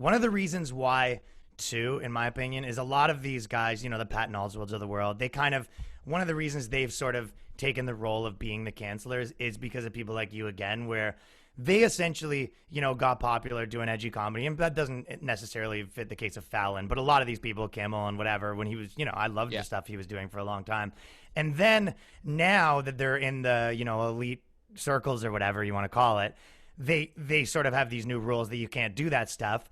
One of the reasons why, too, in my opinion, is a lot of these guys, the Patton Oswalts of the world, they kind of, one of the reasons they've sort of taken the role of being the cancelers is because of people like you again, where they essentially, got popular doing edgy comedy. And that doesn't necessarily fit the case of Fallon, but a lot of these people, Kimmel and whatever, when he was, I loved the stuff he was doing for a long time. And then now that they're in the, elite circles or whatever you want to call it, they sort of have these new rules that you can't do that stuff.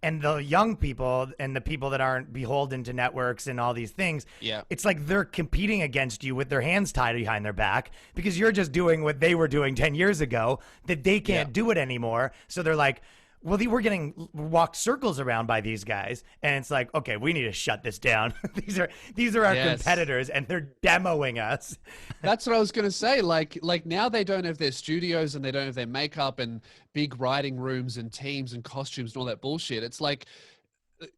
And the young people and the people that aren't beholden to networks and all these things, it's like they're competing against you with their hands tied behind their back because you're just doing what they were doing 10 years ago that they can't do it anymore. So they're like, well, we're getting walked circles around by these guys. And it's like, okay, we need to shut this down. These are our competitors and they're demoing us. That's what I was going to say. Like now they don't have their studios and they don't have their makeup and big writing rooms and teams and costumes and all that bullshit. It's like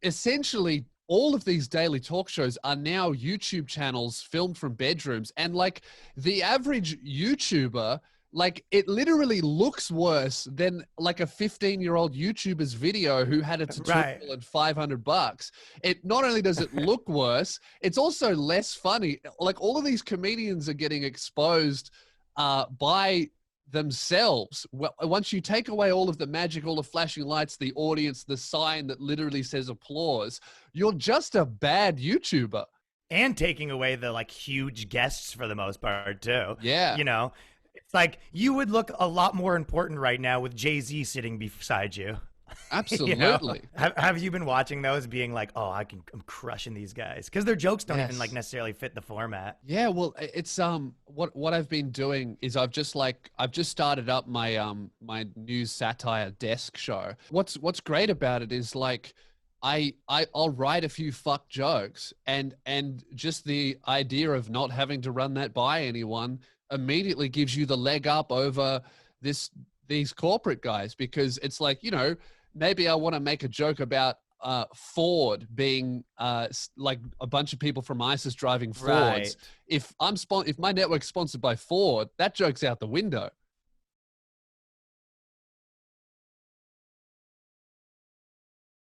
essentially all of these daily talk shows are now YouTube channels filmed from bedrooms. And like the average YouTuber, like it literally looks worse than like a 15-year-old YouTuber's video who had a tutorial at $500. It not only does it look worse, it's also less funny. Like all of these comedians are getting exposed by themselves. Well, once you take away all of the magic, all the flashing lights, the audience, the sign that literally says applause, you're just a bad YouTuber. And taking away the like huge guests for the most part too. Yeah. It's like you would look a lot more important right now with Jay-Z sitting beside you. Absolutely. Have you been watching those being like, oh, I'm crushing these guys? Because their jokes don't even like necessarily fit the format. Yeah, well, it's what I've been doing is I've just started up my my news satire desk show. What's great about it is like I'll write a few fuck jokes and just the idea of not having to run that by anyone immediately gives you the leg up over these corporate guys, because it's like, maybe I want to make a joke about Ford being like a bunch of people from ISIS driving Fords. If my network's sponsored by Ford, that joke's out the window.